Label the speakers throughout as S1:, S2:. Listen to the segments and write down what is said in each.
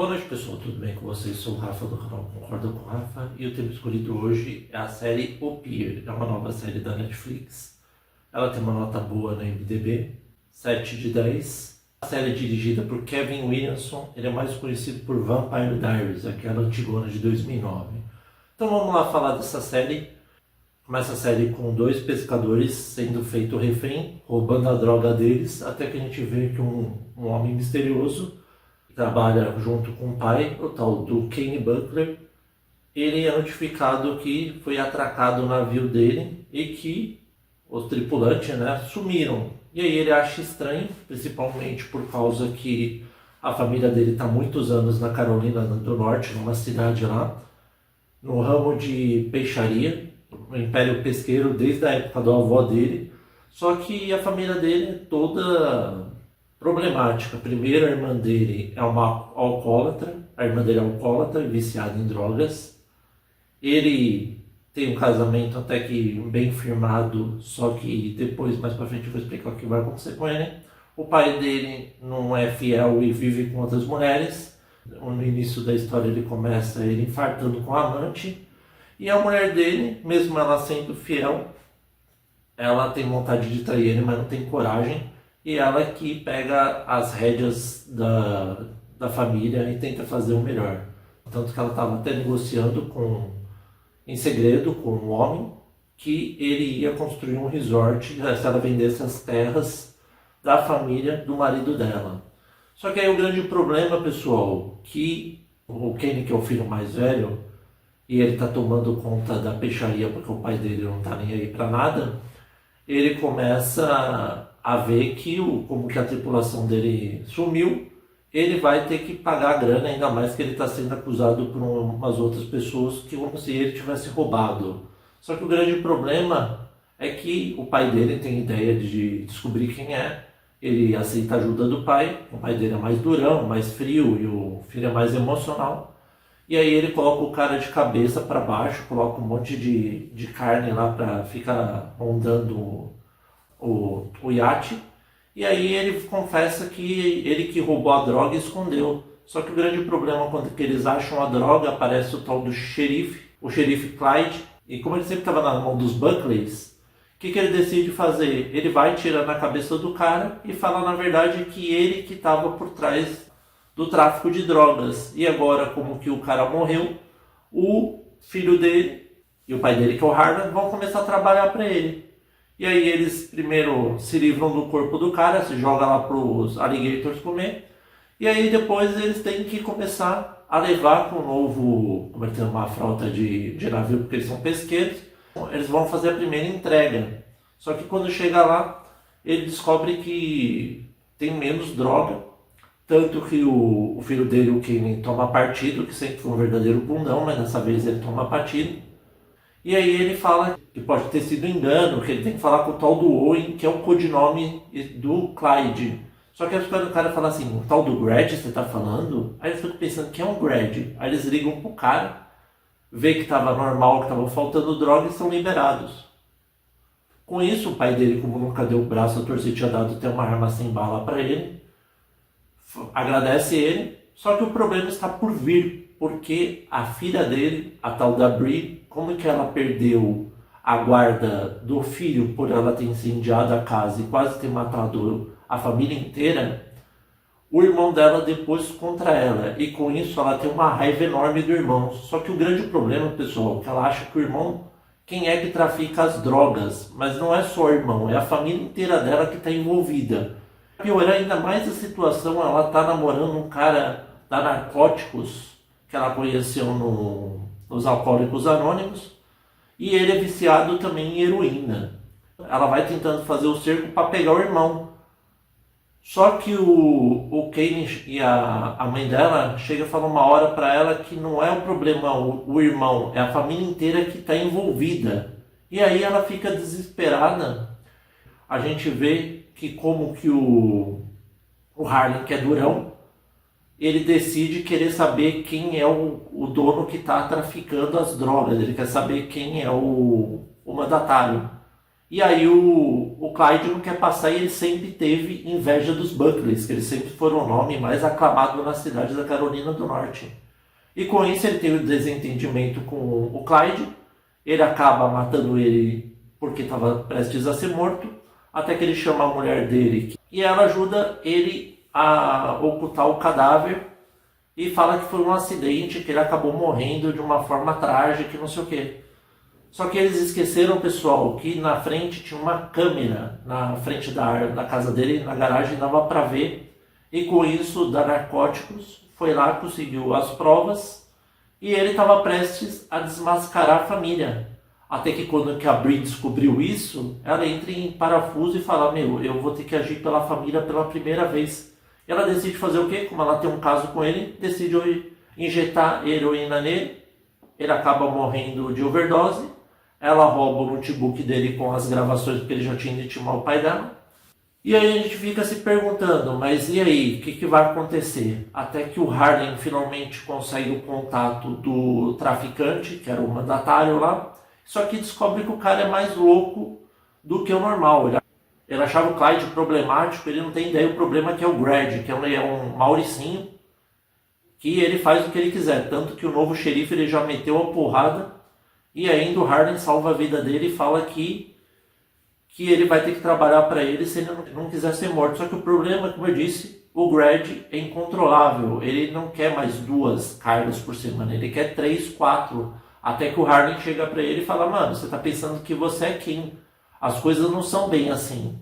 S1: Boa noite, pessoal, tudo bem com vocês? Sou o Rafa do canal Concorda com o Rafa e o tema escolhido hoje é a série O Pier. É uma nova série da Netflix. Ela tem uma nota boa na IMDb, 7 de 10. A série é dirigida por Kevin Williamson, ele é mais conhecido por Vampire Diaries, aquela antigona de 2009. Então vamos lá falar dessa série. Começa a série com dois pescadores sendo feito refém, roubando a droga deles, até que a gente vê que um homem misterioso trabalha junto com o pai, o tal do Kenny Buckler. Ele é notificado que foi atracado o navio dele e que os tripulantes, sumiram. E aí ele acha estranho, principalmente por causa que a família dele está há muitos anos na Carolina do Norte, numa cidade lá, no ramo de peixaria, no Império Pesqueiro, desde a época do avô dele. Só que a família dele é toda problemática. Primeiro, a irmã dele é uma alcoólatra, viciada em drogas. Ele tem um casamento até que bem firmado, só que depois, mais pra frente, eu vou explicar o que vai acontecer com ele. O pai dele não é fiel e vive com outras mulheres. No início da história ele começa ele infartando com a amante. E a mulher dele, mesmo ela sendo fiel, ela tem vontade de trair ele, mas não tem coragem. E ela que pega as rédeas da família e tenta fazer o melhor. Tanto que ela estava até negociando em segredo com um homem que ele ia construir um resort se ela vendesse as terras da família do marido dela. Só que aí o grande problema, pessoal, que o Kenny, que é o filho mais velho, e ele está tomando conta da peixaria porque o pai dele não está nem aí para nada, ele começa a ver que como que a tripulação dele sumiu, ele vai ter que pagar a grana, ainda mais que ele está sendo acusado por umas outras pessoas que como se ele tivesse roubado. Só que o grande problema é que o pai dele tem ideia de descobrir quem é, ele aceita a ajuda do pai, o pai dele é mais durão, mais frio e o filho é mais emocional. E aí ele coloca o cara de cabeça para baixo, coloca um monte de carne lá para ficar rondando o iate, e aí ele confessa que ele que roubou a droga e escondeu. Só que o grande problema quando que eles acham a droga, aparece o tal do xerife, o xerife Clyde, e como ele sempre estava na mão dos Buckleys, o que ele decide fazer? Ele vai tirar na cabeça do cara e fala na verdade que ele que estava por trás do tráfico de drogas. E agora, como que o cara morreu, o filho dele e o pai dele, que é o Harlan, vão começar a trabalhar para ele. E aí eles primeiro se livram do corpo do cara, se jogam lá para os alligators comer. E aí depois eles têm que começar a levar com o novo, como é que tem uma frota de navio, porque eles são pesqueiros. Eles vão fazer a primeira entrega. Só que quando chega lá, ele descobre que tem menos droga. Tanto que o filho dele, o Kenny, toma partido, que sempre foi um verdadeiro bundão, mas dessa vez ele toma partido. E aí ele fala que pode ter sido engano, que ele tem que falar com o tal do Owen, que é o codinome do Clyde. Só que o cara fala assim, o tal do Grad, você tá falando? Aí eles ficam pensando que é um Grad. Aí eles ligam pro cara, vê que estava normal, que estava faltando droga e são liberados. Com isso, o pai dele, como nunca deu o braço a torcer, tinha dado até uma arma sem bala para ele, agradece ele, só que o problema está por vir, porque a filha dele, a tal da Brie, como que ela perdeu a guarda do filho por ela ter incendiado a casa e quase ter matado a família inteira, o irmão dela depois contra ela, e com isso ela tem uma raiva enorme do irmão. Só que o grande problema, pessoal, é que ela acha que o irmão, quem é que trafica as drogas, mas não é só o irmão, é a família inteira dela que está envolvida. Piorar ainda mais a situação, ela está namorando um cara da Narcóticos, que ela conheceu nos Alcoólicos Anônimos, e ele é viciado também em heroína. Ela vai tentando fazer o cerco para pegar o irmão. Só que o Kenny e a mãe dela chega e fala uma hora para ela que não é o problema o irmão, é a família inteira que está envolvida. E aí ela fica desesperada. A gente vê que como que o Harlan, que é durão, ele decide querer saber quem é o dono que está traficando as drogas. Ele quer saber quem é o mandatário. E aí o Clyde não quer passar e ele sempre teve inveja dos Buckleys, que eles sempre foram o nome mais aclamado na cidade da Carolina do Norte. E com isso ele tem um desentendimento com o Clyde, ele acaba matando ele porque estava prestes a ser morto, até que ele chama a mulher dele e ela ajuda ele a ocultar o cadáver e fala que foi um acidente, que ele acabou morrendo de uma forma trágica e não sei o que. Só que eles esqueceram, pessoal, que na frente tinha uma câmera, na frente da casa dele, na garagem, dava para ver. E com isso, da Narcóticos foi lá, conseguiu as provas e ele estava prestes a desmascarar a família. Até que quando que a Bri descobriu isso, ela entra em parafuso e fala, meu, eu vou ter que agir pela família pela primeira vez. E ela decide fazer o quê? Como ela tem um caso com ele, decide injetar heroína nele. Ele acaba morrendo de overdose. Ela rouba o notebook dele com as gravações, porque ele já tinha intimado o pai dela. E aí a gente fica se perguntando, mas e aí, o que vai acontecer? Até que o Harlem finalmente consegue o contato do traficante, que era o mandatário lá, só que descobre que o cara é mais louco do que o normal. Ele achava o Clyde problemático, ele não tem ideia do problema que é o Grad, que é um mauricinho, que ele faz o que ele quiser. Tanto que o novo xerife ele já meteu a porrada, e ainda o Harlem salva a vida dele e fala que ele vai ter que trabalhar para ele se ele não quiser ser morto. Só que o problema, como eu disse, o Grad é incontrolável. Ele não quer mais 2 cargas por semana, ele quer 3, 4. Até que o Harlem chega para ele e fala, mano, você tá pensando que você é quem? As coisas não são bem assim.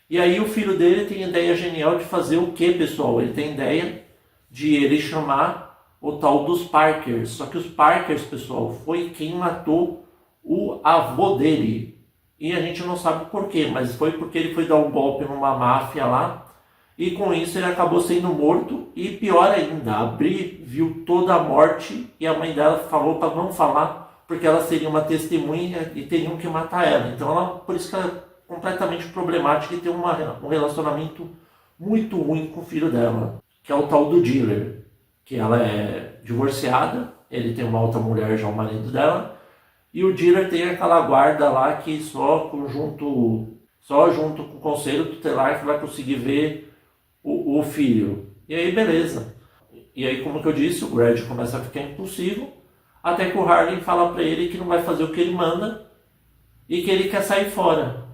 S1: E aí o filho dele tem a ideia genial de fazer o que, pessoal? Ele tem a ideia de ele chamar o tal dos Parkers. Só que os Parkers, pessoal, foi quem matou o avô dele. E a gente não sabe por quê, mas foi porque ele foi dar um golpe numa máfia lá. E com isso ele acabou sendo morto. E pior ainda, a Bri viu toda a morte e a mãe dela falou para não falar, porque ela seria uma testemunha e teriam que matar ela. Então ela, por isso que ela é completamente problemática e tem um relacionamento muito ruim com o filho dela, que é o tal do dealer, que ela é divorciada, ele tem uma outra mulher já, o marido dela, e o dealer tem aquela guarda lá que só junto com o conselho tutelar que vai conseguir ver o filho. E aí beleza. E aí, como que eu disse, o Grad começa a ficar impulsivo, até que o Harlem fala pra ele que não vai fazer o que ele manda e que ele quer sair fora.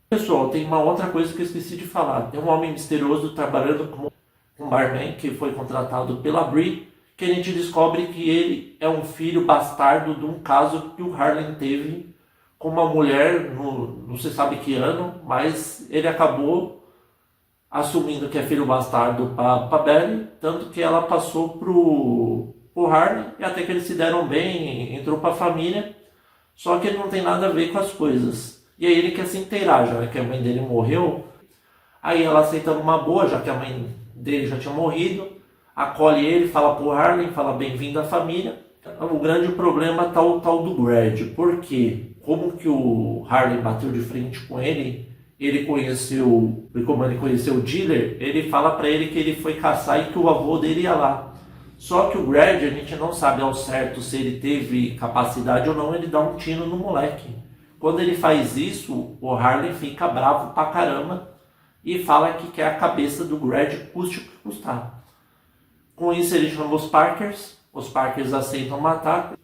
S1: Pessoal, tem uma outra coisa que eu esqueci de falar. Tem um homem misterioso trabalhando como um barman que foi contratado pela Bri, que a gente descobre que ele é um filho bastardo de um caso que o Harlem teve com uma mulher, não se sabe que ano, mas ele acabou assumindo que é filho bastardo para Belly, tanto que ela passou pro Harlem, e até que eles se deram bem, entrou para a família, só que ele não tem nada a ver com as coisas. E aí ele quer se inteirar, já que a mãe dele morreu, aí ela aceita numa boa, já que a mãe dele já tinha morrido, acolhe ele, fala pro Harlem, fala bem-vindo à família. O grande problema tá o tal do Grad, porque como que o Harlem bateu de frente com ele, como ele conheceu o dealer, ele fala para ele que ele foi caçar e que o avô dele ia lá. Só que o Grad, a gente não sabe ao certo se ele teve capacidade ou não, ele dá um tiro no moleque. Quando ele faz isso, o Harlem fica bravo pra caramba e fala que quer a cabeça do Grad, custe o que custar. Com isso ele chama os Parkers aceitam matar,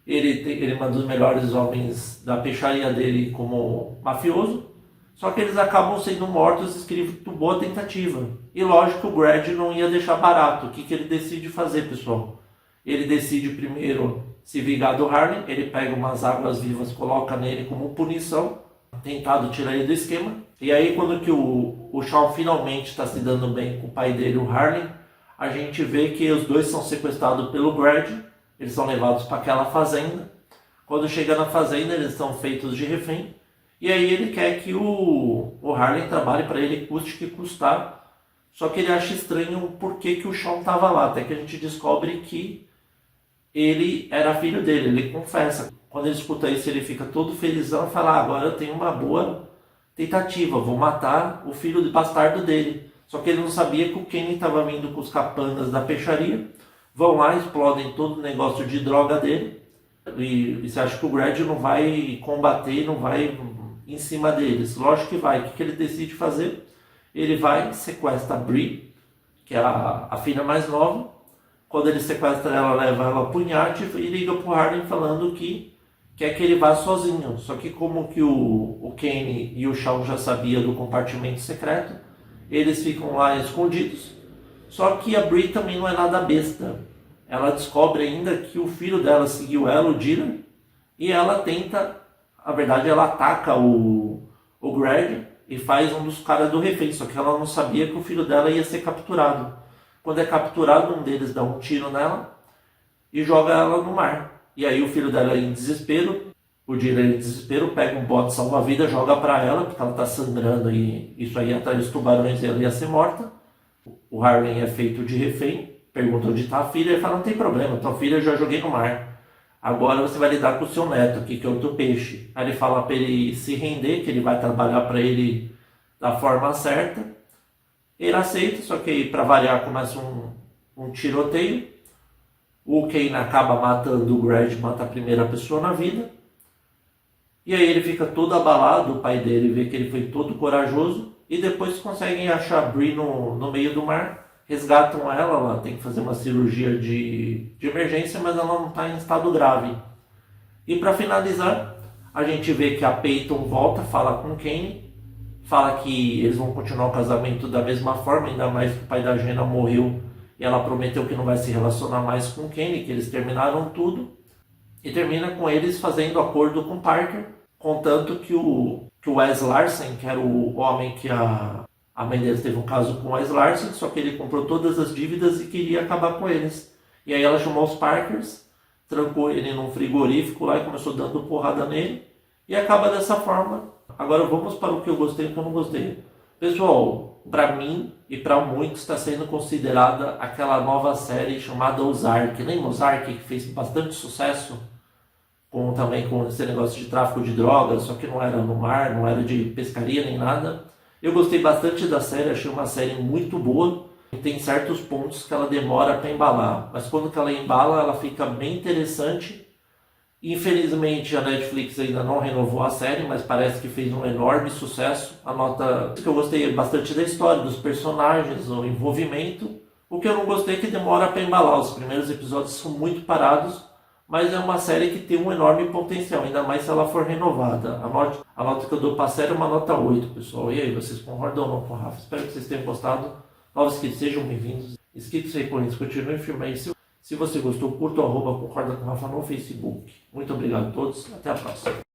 S1: ele manda os melhores homens da peixaria dele como mafioso, só que eles acabam sendo mortos escrito boa tentativa. E lógico que o Grad não ia deixar barato. O que ele decide fazer, pessoal? Ele decide primeiro se vingar do Harlem, ele pega umas águas vivas, coloca nele como punição, tentado tirar ele do esquema. E aí quando que o Shawn finalmente está se dando bem com o pai dele, o Harlem, a gente vê que os dois são sequestrados pelo Grad, eles são levados para aquela fazenda. Quando chega na fazenda, eles são feitos de refém. E aí ele quer que o Harlem trabalhe para ele, custe o que custar. Só que ele acha estranho o porquê que o Shawn estava lá. Até que a gente descobre que ele era filho dele, ele confessa. Quando ele escuta isso, ele fica todo felizão e fala, agora eu tenho uma boa tentativa, vou matar o filho de bastardo dele. Só que ele não sabia que o Kenny estava vindo com os capangas da peixaria, vão lá, explodem todo o negócio de droga dele, e você acha que o Grad não vai combater, não vai em cima deles. Lógico que vai. O que ele decide fazer? Ele vai, sequestra a Bree, que é a filha mais nova. Quando ele sequestra ela, leva ela pro iate e liga pro Harley falando que quer que ele vá sozinho. Só que como que o Kane e o Shawn já sabiam do compartimento secreto, eles ficam lá escondidos. Só que a Bree também não é nada besta. Ela descobre ainda que o filho dela seguiu ela, o Dylan, e ela tenta, na verdade ela ataca o Greg e faz um dos caras do refém, só que ela não sabia que o filho dela ia ser capturado. Quando é capturado, um deles dá um tiro nela e joga ela no mar. E aí o filho dela em desespero, o Dylan em desespero, pega um bote salva-vida, joga para ela, porque ela está sangrando e isso aí atrás dos tubarões ela ia ser morta. O Harley é feito de refém, pergunta onde está a filha, ele fala, não tem problema, tua filha eu já joguei no mar. Agora você vai lidar com o seu neto aqui, que é outro peixe. Aí ele fala para ele se render, que ele vai trabalhar para ele da forma certa. Ele aceita, só que para variar começa um tiroteio. O Kane acaba matando o Greg, mata a primeira pessoa na vida. E aí ele fica todo abalado, o pai dele vê que ele foi todo corajoso. E depois conseguem achar a Bree no meio do mar. Resgatam ela tem que fazer uma cirurgia de emergência, mas ela não está em estado grave. E para finalizar, a gente vê que a Peyton volta, fala com o Kane, fala que eles vão continuar o casamento da mesma forma, ainda mais que o pai da Jenna morreu e ela prometeu que não vai se relacionar mais com o Kane, que eles terminaram tudo. E termina com eles fazendo acordo com Parker, contanto que o Wes Larsen, que era o homem que a mãe deles teve um caso com o Wes Larsen, só que ele comprou todas as dívidas e queria acabar com eles. E aí ela chamou os Parkers, trancou ele num frigorífico lá e começou dando porrada nele. E acaba dessa forma. Agora vamos para o que eu gostei e o que eu não gostei. Pessoal, para mim e para muitos está sendo considerada aquela nova série chamada Ozark. Lembra Ozark, que fez bastante sucesso? Também com esse negócio de tráfico de drogas, só que não era no mar, não era de pescaria nem nada. Eu gostei bastante da série, achei uma série muito boa. Tem certos pontos que ela demora para embalar, mas quando que ela embala, ela fica bem interessante. Infelizmente a Netflix ainda não renovou a série, mas parece que fez um enorme sucesso. A nota que eu gostei bastante da história, dos personagens, o envolvimento. O que eu não gostei é que demora para embalar. Os primeiros episódios são muito parados, mas é uma série que tem um enorme potencial, ainda mais se ela for renovada. A nota que eu dou para a série é uma nota 8, pessoal. E aí, vocês concordam ou não com o Rafa? Espero que vocês tenham gostado. Novos inscritos, sejam bem-vindos. Inscritos aí com isso, continuem firme aí. Se você gostou, curta o @concorda com o Rafa no Facebook. Muito obrigado a todos, até a próxima.